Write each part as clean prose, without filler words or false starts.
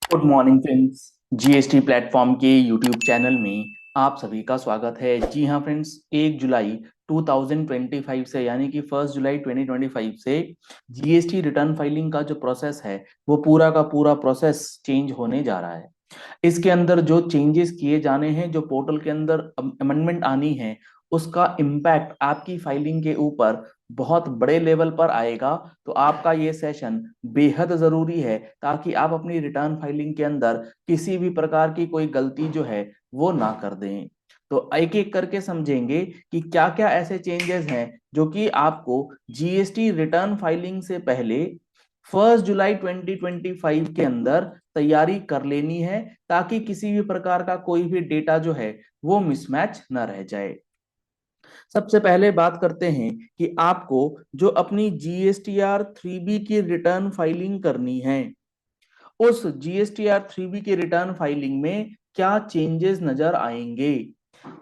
Good morning friends. GST platform के YouTube channel में आप सभी का स्वागत है। जी हाँ फ्रेंड्स, 1 जुलाई 2025 से यानी कि 1 जुलाई 2025 से जीएसटी रिटर्न फाइलिंग का जो प्रोसेस है वो पूरा का पूरा प्रोसेस चेंज होने जा रहा है। इसके अंदर जो चेंजेस किए जाने हैं, जो पोर्टल के अंदर अमेंडमेंट आनी है, उसका इम्पैक्ट आपकी फाइलिंग के ऊपर बहुत बड़े लेवल पर आएगा। तो आपका ये सेशन बेहद जरूरी है ताकि आप अपनी रिटर्न फाइलिंग के अंदर किसी भी प्रकार की कोई गलती जो है वो ना कर दें। तो एक एक करके समझेंगे कि क्या क्या ऐसे चेंजेस हैं जो कि आपको जीएसटी रिटर्न फाइलिंग से पहले 1 जुलाई 2025 के अंदर तैयारी कर लेनी है, ताकि किसी भी प्रकार का कोई भी डेटा जो है वो मिसमैच न रह जाए। सबसे पहले बात करते हैं कि आपको जो अपनी जीएसटीआर 3बी की रिटर्न फाइलिंग करनी है, उस जीएसटीआर 3बी की रिटर्न फाइलिंग में क्या चेंजेस नजर आएंगे।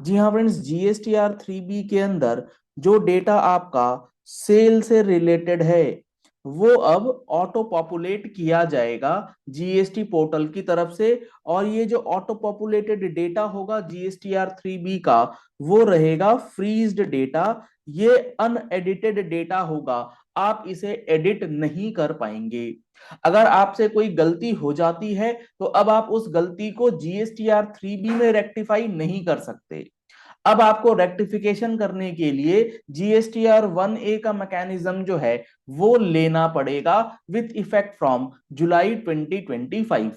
जी हाँ फ्रेंड्स, जीएसटीआर 3बी के अंदर जो डेटा आपका सेल से रिलेटेड है वो अब ऑटो पॉपुलेट किया जाएगा जीएसटी पोर्टल की तरफ से। और ये जो ऑटो पॉपुलेटेड डेटा होगा जीएसटीआर 3बी का, वो रहेगा फ्रीज्ड डेटा। ये अनएडिटेड डेटा होगा, आप इसे एडिट नहीं कर पाएंगे। अगर आपसे कोई गलती हो जाती है तो अब आप उस गलती को जीएसटीआर 3बी में रेक्टिफाई नहीं कर सकते। अब आपको रेक्टिफिकेशन करने के लिए जीएसटीआर 1A का मैकेनिज्म जो है वो लेना पड़ेगा विथ इफेक्ट फ्रॉम जुलाई 2025।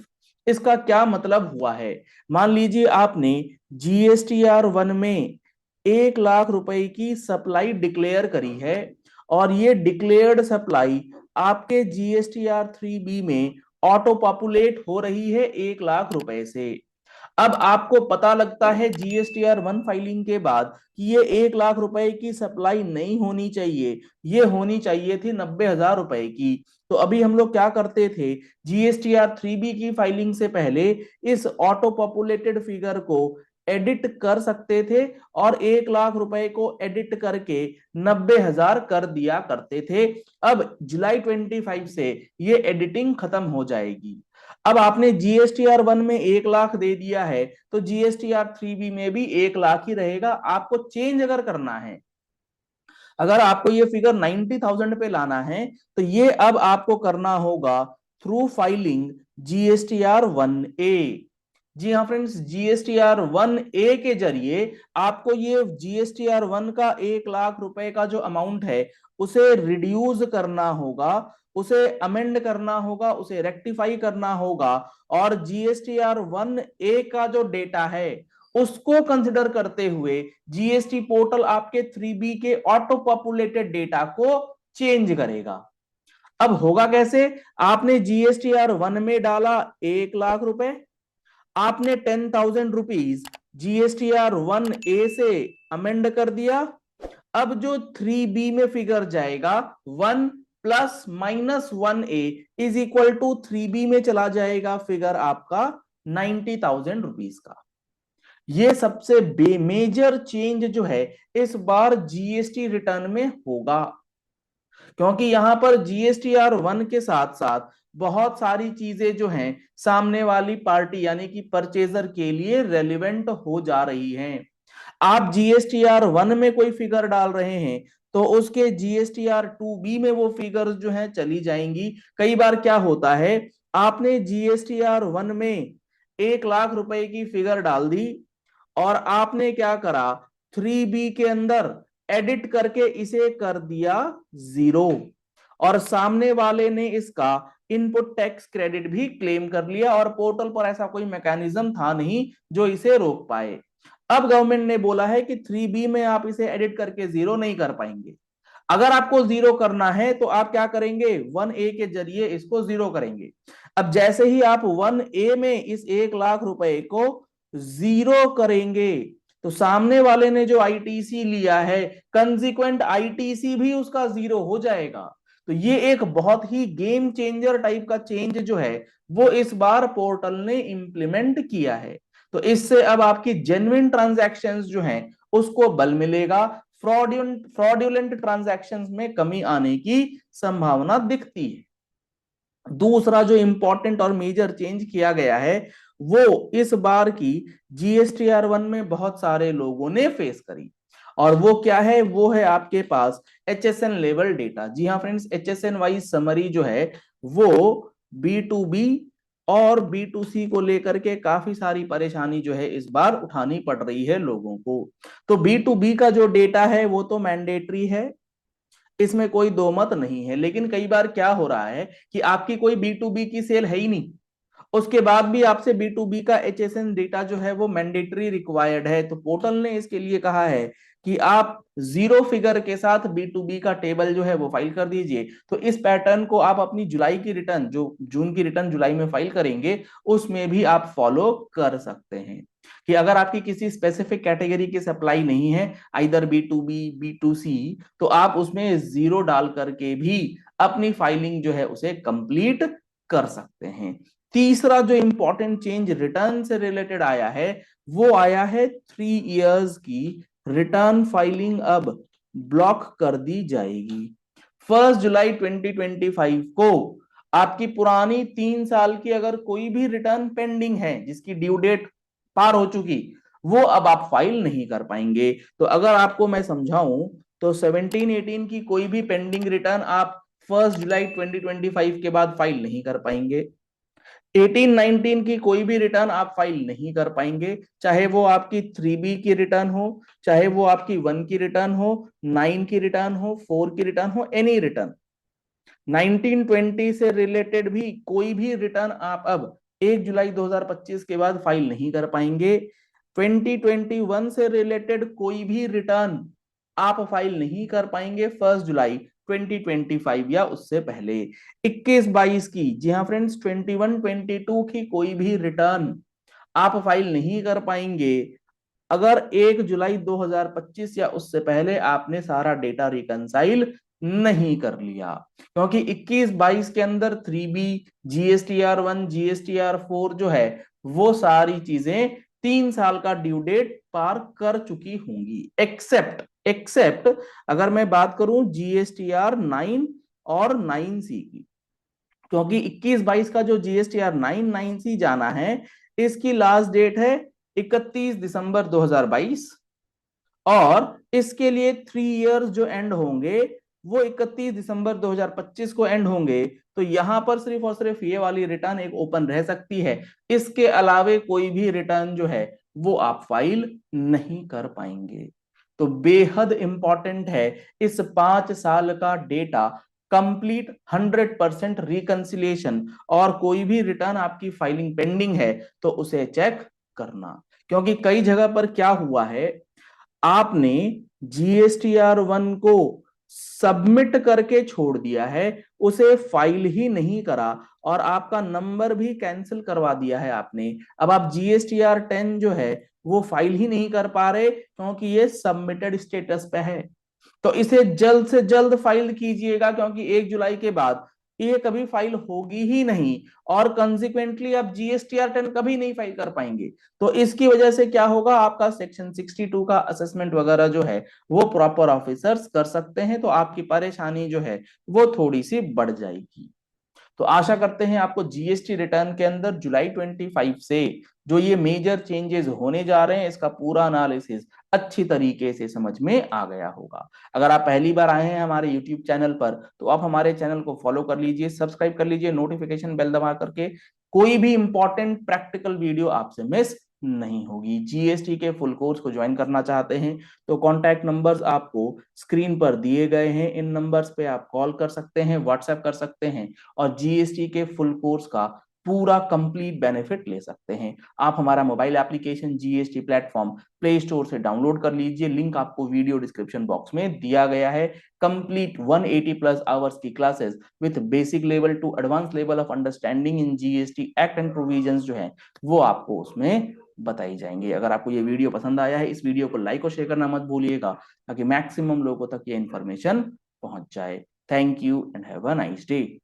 इसका क्या मतलब हुआ है? मान लीजिए आपने जीएसटीआर 1 में 1 लाख रुपए की सप्लाई डिक्लेयर करी है, और ये डिक्लेयर्ड सप्लाई आपके जीएसटीआर 3बी में ऑटो पॉपुलेट हो रही है 1 लाख रुपए से। अब आपको पता लगता है जीएसटीआर 1 फाइलिंग के बाद कि ये 1 लाख रुपए की सप्लाई नहीं होनी चाहिए, ये होनी चाहिए थी 90,000 रुपए की। तो अभी हम लोग क्या करते थे, जीएसटीआर 3बी की फाइलिंग से पहले इस ऑटो पॉपुलेटेड फिगर को एडिट कर सकते थे, और 1 लाख रुपए को एडिट करके 90,000 कर दिया करते थे। अब जुलाई 25 से ये एडिटिंग खत्म हो जाएगी। अब आपने जीएसटीआर 1 में 1 लाख दे दिया है, तो जीएसटीआर 3बी में भी 1 लाख ही रहेगा। आपको चेंज अगर करना है, अगर आपको ये फिगर 90,000 पे लाना है, तो ये अब आपको करना होगा थ्रू फाइलिंग जीएसटीआर 1A। जी हाँ फ्रेंड्स, जीएसटीआर 1A के जरिए आपको ये जीएसटीआर 1 का 1 लाख रुपए का जो अमाउंट है उसे रिड्यूस करना होगा, उसे अमेंड करना होगा, उसे रेक्टिफाई करना होगा। और जीएसटीआर 1A का जो डेटा है उसको कंसिडर करते हुए जीएसटी पोर्टल आपके 3बी के ऑटो पॉपुलेटेड डेटा को चेंज करेगा। अब होगा कैसे? आपने जीएसटीआर 1 में डाला 1 लाख रुपए, आपने 10,000 रुपीज जीएसटीआर 1A से अमेंड कर दिया। अब जो 3बी में फिगर जाएगा 1 ± 1A इज इक्वल टू 3बी में चला जाएगा फिगर आपका 90,000 रुपीज का। ये सबसे मेजर चेंज जो है इस बार जीएसटी रिटर्न में होगा, क्योंकि यहां पर जीएसटीआर 1 के साथ साथ बहुत सारी चीजें जो हैं सामने वाली पार्टी यानी कि परचेजर के लिए रेलिवेंट हो जा रही हैं। आप जीएसटीआर 1 में कोई फिगर डाल रहे हैं तो उसके जीएसटीआर 2बी में वो फिगर्स जो हैं चली जाएंगी। कई बार क्या होता है, आपने जीएसटीआर 1 में 1 लाख रुपए की फिगर डाल दी, और आपने क्या करा, 3बी के अंदर एडिट करके इसे कर दिया 0, और सामने वाले ने इसका इनपुट टैक्स क्रेडिट भी क्लेम कर लिया, और पोर्टल पर ऐसा कोई मैकेनिज्म था नहीं जो इसे रोक पाए। अब गवर्नमेंट ने बोला है कि 3बी में आप इसे एडिट करके 0 नहीं कर पाएंगे। अगर आपको 0 करना है तो आप क्या करेंगे, 1A के जरिए इसको 0 करेंगे। अब जैसे ही आप 1A में इस 1 लाख रुपए को 0 करेंगे, तो सामने वाले ने जो आईटीसी लिया है, कंसिक्वेंट आईटीसी भी उसका 0 हो जाएगा। तो ये एक बहुत ही गेम चेंजर टाइप का चेंज जो है वो इस बार पोर्टल ने इंप्लीमेंट किया है। तो इससे अब आपकी जेन्युइन ट्रांजैक्शंस जो हैं उसको बल मिलेगा, फ्रॉडुलेंट ट्रांजैक्शंस में कमी आने की संभावना दिखती है। दूसरा जो इंपॉर्टेंट और मेजर चेंज किया गया है वो इस बार की GSTR 1 में बहुत सारे लोगों ने फेस करी, और वो क्या है, वो है आपके पास HSN लेवल डेटा। जी हाँ फ्रेंड्स, HSN वाइज समरी जो है वो B2B और B2C को लेकर के काफी सारी परेशानी जो है इस बार उठानी पड़ रही है लोगों को। तो B2B का जो डेटा है वो तो मैंडेटरी है, इसमें कोई दो मत नहीं है, लेकिन कई बार क्या हो रहा है कि आपकी कोई B2B की सेल है ही नहीं, उसके बाद भी आपसे B2B का HSN डेटा जो है वो मैंडेटरी रिक्वायर्ड है। तो पोर्टल ने इसके लिए कहा है कि आप जीरो फिगर के साथ B2B का टेबल जो है वो फाइल कर दीजिए। तो इस पैटर्न को आप अपनी जुलाई की रिटर्न, जो जून की रिटर्न जुलाई में फाइल करेंगे, उसमें भी आप फॉलो कर सकते हैं कि अगर आपकी किसी स्पेसिफिक कैटेगरी की सप्लाई नहीं है, आइदर B2B B2C, तो आप उसमें जीरो डाल करके भी अपनी फाइलिंग जो है उसे कंप्लीट कर सकते हैं। तीसरा जो इंपॉर्टेंट चेंज रिटर्न से रिलेटेड आया है वो आया है 3 इयर्स की रिटर्न फाइलिंग अब ब्लॉक कर दी जाएगी। 1 जुलाई 2025 को आपकी पुरानी 3 साल की अगर कोई भी रिटर्न पेंडिंग है जिसकी ड्यू डेट पार हो चुकी, वो अब आप फाइल नहीं कर पाएंगे। तो अगर आपको मैं समझाऊं तो 17-18 की कोई भी पेंडिंग रिटर्न आप 1 जुलाई 2025 के बाद फाइल नहीं कर पाएंगे। 18-19 की कोई भी रिटर्न आप फाइल नहीं कर पाएंगे, चाहे वो आपकी 3B की रिटर्न हो, चाहे वो आपकी 1 की रिटर्न हो, 9 की रिटर्न हो, 4 की रिटर्न हो, एनी रिटर्न। 1920 से रिलेटेड भी कोई भी रिटर्न आप अब 1 जुलाई 2025 के बाद फाइल नहीं कर पाएंगे। 2021 से रिलेटेड कोई भी रिटर्न आप फाइल नहीं कर पाएंगे 1 जुलाई 2025 या उससे पहले। 21-22 की, जी हाँ फ्रेंड्स, 21-22 की कोई भी रिटर्न आप फाइल नहीं कर पाएंगे अगर 1 जुलाई 2025 या उससे पहले आपने सारा डेटा रिकंसाइल नहीं कर लिया, क्योंकि 21-22 के अंदर 3B, GSTR 1, GSTR 4 जो है वो सारी चीजें 3 साल का ड्यू डेट पार कर चुकी होंगी, एक्सेप्ट एक्सेप्ट अगर मैं बात करूं GSTR 9 और 9C की, क्योंकि 21-22 का जो GSTR 9 9C जाना है इसकी लास्ट डेट है 31 दिसंबर 2022, और इसके लिए 3 इयर्स जो एंड होंगे वो 31 दिसंबर 2025 को एंड होंगे। तो यहां पर सिर्फ और सिर्फ ये वाली रिटर्न एक ओपन रह सकती है, इसके अलावे कोई भी रिटर्न जो है वो आप फाइल नहीं कर पाएंगे। तो बेहद इंपॉर्टेंट है इस 5 साल का डेटा कंप्लीट 100% रिकंसिलिएशन, और कोई भी रिटर्न आपकी फाइलिंग पेंडिंग है तो उसे चेक करना, क्योंकि कई जगह पर क्या हुआ है, आपने GSTR 1 को सबमिट करके छोड़ दिया है, उसे फाइल ही नहीं करा, और आपका नंबर भी कैंसिल करवा दिया है आपने। अब आप GSTR 10 जो है वो फाइल ही नहीं कर पा रहे क्योंकि ये सबमिटेड स्टेटस पे है। तो इसे जल्द से जल्द फाइल कीजिएगा, क्योंकि 1 जुलाई के बाद ये कभी फाइल होगी ही नहीं, और कंसिक्वेंटली आप GSTR 10 कभी नहीं फाइल कर पाएंगे। तो इसकी वजह से क्या होगा, आपका सेक्शन 62 का असेसमेंट वगैरह जो है वो प्रॉपर ऑफिसर्स कर सकते हैं, तो आपकी परेशानी जो है वो थोड़ी सी बढ़ जाएगी। तो आशा करते हैं आपको जीएसटी रिटर्न के अंदर जुलाई 25 से जो ये मेजर चेंजेस होने जा रहे हैं इसका पूरा एनालिसिस अच्छी तरीके से समझ में आ गया होगा। अगर आप पहली बार आए हैं हमारे यूट्यूब चैनल पर तो आप हमारे चैनल को फॉलो कर लीजिए, सब्सक्राइब कर लीजिए, नोटिफिकेशन बेल दबा करके कोई भी इंपॉर्टेंट प्रैक्टिकल वीडियो आपसे मिस नहीं होगी। जीएसटी के फुल कोर्स को ज्वाइन करना चाहते हैं तो कॉन्टैक्ट नंबर्स आपको स्क्रीन पर दिए गए हैं, इन नंबर्स पे आप कॉल कर सकते हैं, व्हाट्सएप कर सकते हैं, और जीएसटी के फुल कोर्स का पूरा कंप्लीट बेनिफिट ले सकते हैं। आप हमारा mobile application GST platform play store से डाउनलोड कर लीजिए, लिंक आपको वीडियो डिस्क्रिप्शन बॉक्स में दिया गया है। कंप्लीट 180 प्लस आवर्स की classes with basic level to advance level of understanding in GST act and provisions जो है वो आपको उसमें बताई जाएंगी। अगर आपको ये वीडियो पसंद आया है इस वीडियो को लाइक और शेयर करना मत भूलिएगा ताकि मैक्सिमम लोगों तक ये इन्फॉर्मेशन पहुंच जाए। Thank you and have a nice day.